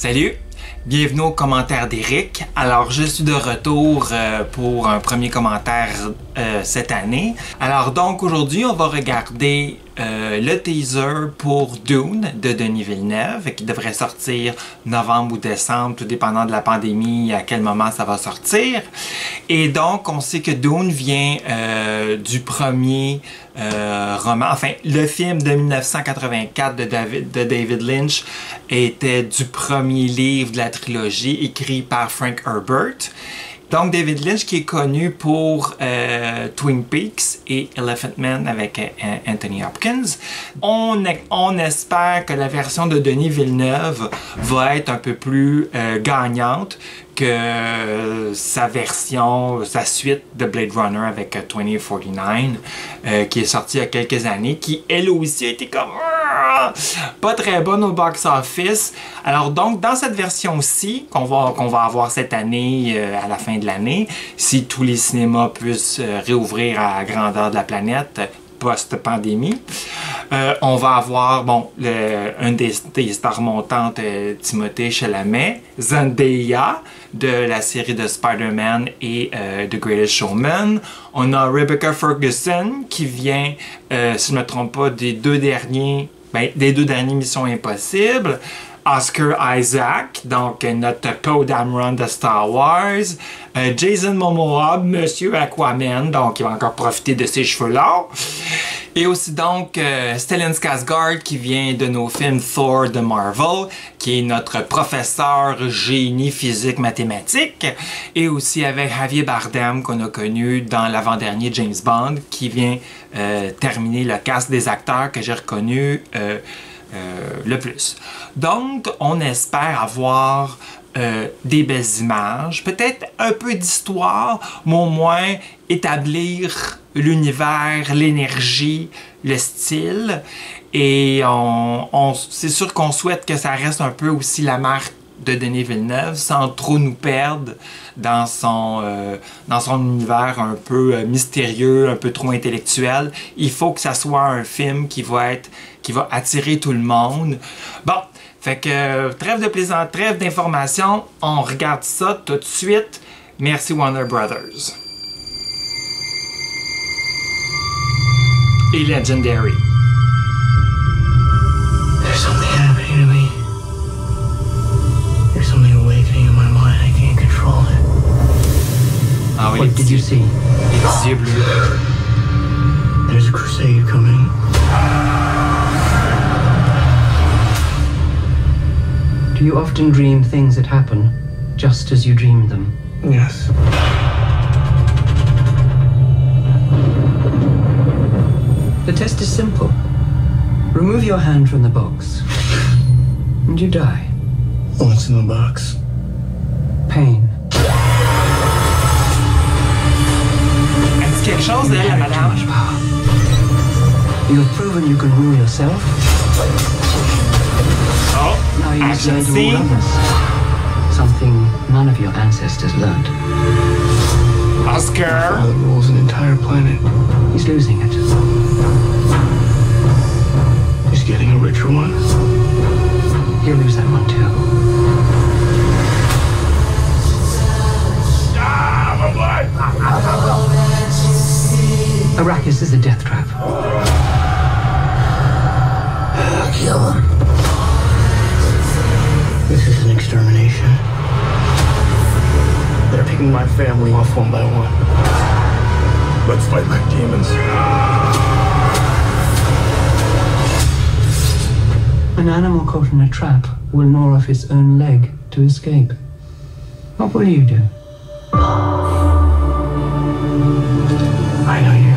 Salut! Bienvenue au commentaire d'Éric. Alors, je suis de retour pour un premier commentaire cette année. Alors, donc, aujourd'hui, on va regarder le teaser pour Dune de Denis Villeneuve, qui devrait sortir novembre ou décembre, tout dépendant de la pandémie, à quel moment ça va sortir. Et donc, on sait que Dune vient du premier roman, enfin, le film de 1984 de David Lynch était du premier livre de la trilogie écrit par Frank Herbert. Donc, David Lynch qui est connu pour Twin Peaks et Elephant Man avec Anthony Hopkins. On espère que la version de Denis Villeneuve va être un peu plus gagnante que sa version, sa suite de Blade Runner avec 2049, qui est sortie il y a quelques années, qui elle aussi a été comme pas très bonne au box-office. Alors donc, dans cette version-ci, qu'on va avoir cette année, à la fin de l'année, si tous les cinémas puissent réouvrir à la grandeur de la planète, post-pandémie. On va avoir, bon, un des stars montantes, Timothée Chalamet, Zendaya, de la série de Spider-Man et The Greatest Showman. On a Rebecca Ferguson, qui vient, si je ne me trompe pas, des deux derniers Missions Impossibles. Oscar Isaac, donc notre Poe Dameron de Star Wars. Jason Momoa, Monsieur Aquaman, donc il va encore profiter de ses cheveux-là. Et aussi donc Stellan Skarsgård qui vient de nos films Thor de Marvel, qui est notre professeur génie physique mathématique. Et aussi avec Javier Bardem qu'on a connu dans l'avant-dernier James Bond, qui vient terminer le cast des acteurs que j'ai reconnu le plus. Donc, on espère avoir des belles images, peut-être un peu d'histoire, mais au moins établir l'univers, l'énergie, le style. Et c'est sûr qu'on souhaite que ça reste un peu aussi la marque de Denis Villeneuve, sans trop nous perdre dans son univers un peu mystérieux, un peu trop intellectuel. Il faut que ça soit un film qui va attirer tout le monde. Bon, fait que trêve de plaisant, trêve d'informations, on regarde ça tout de suite. Merci Warner Brothers. Et Legendary. There's something happening to me. There's something awakening in my mind. I can't control it. Ah oui, What did you see? les yeux bleus. There's a crusade coming. Do you often dream things that happen just as you dreamed them? Yes. The test is simple. Remove your hand from the box, and you die. What's in the box? Pain. Elle dit quelque chose, elle, la madame? You have proven you can rule yourself. Oh, Now you must action learn to scene. rule others. Something none of your ancestors learned. Oscar. Father rules an entire planet. He's losing it. He's getting a richer one. He'll lose that one too. Arrakis is a death trap. Kill him. This is an extermination. They're picking my family off one by one. Let's fight like demons. An animal caught in a trap will gnaw off its own leg to escape. What will you do? I know you.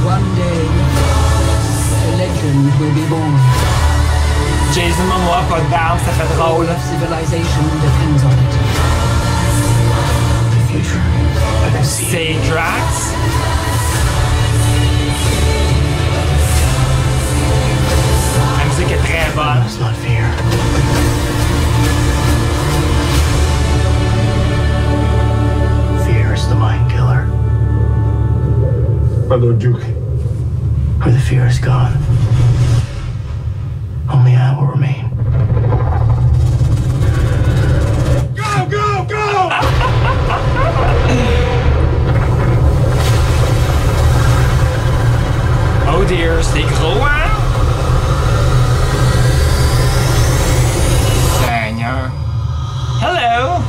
One day, a legend will be born. Jason Momoa, pas de barbe, ça fait All drôle. of civilization depends on it. The future. I can see it. C'est Drax. La musique est très bonne. It's not fear. Fear is the mind killer. Where the fear is gone, only I will remain. Go, go, go! Oh dear, c'est gros, hein? Seigneur. Hello!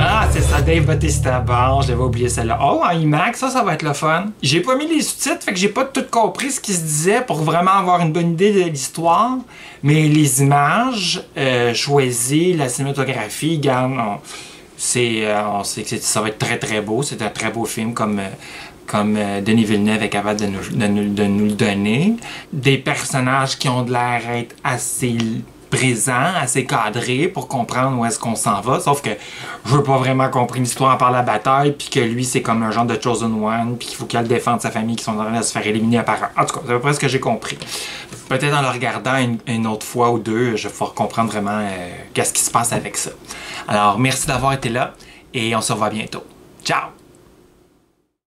Ah, c'est ça, Dave Bautista. Bon, j'avais oublié celle-là. Oh, en IMAX, ça va être le fun. J'ai pas mis les sous-titres, fait que j'ai pas tout compris ce qui se disait pour vraiment avoir une bonne idée de l'histoire. Mais les images choisies, la cinématographie, regarde, on sait que ça va être très très beau. C'est un très beau film comme Denis Villeneuve est capable de nous le donner. Des personnages qui ont de l'air être assez présents, assez cadrés pour comprendre où est-ce qu'on s'en va. Sauf que je veux pas vraiment comprendre l'histoire par la bataille, puis que lui, c'est comme un genre de Chosen One, puis qu'il faut qu'il défende sa famille qui sont en train de se faire éliminer par un. En tout cas, c'est à peu près ce que j'ai compris. Peut-être en le regardant une autre fois ou deux, je vais pouvoir comprendre vraiment qu'est-ce qui se passe avec ça. Alors, merci d'avoir été là, et on se revoit bientôt. Ciao!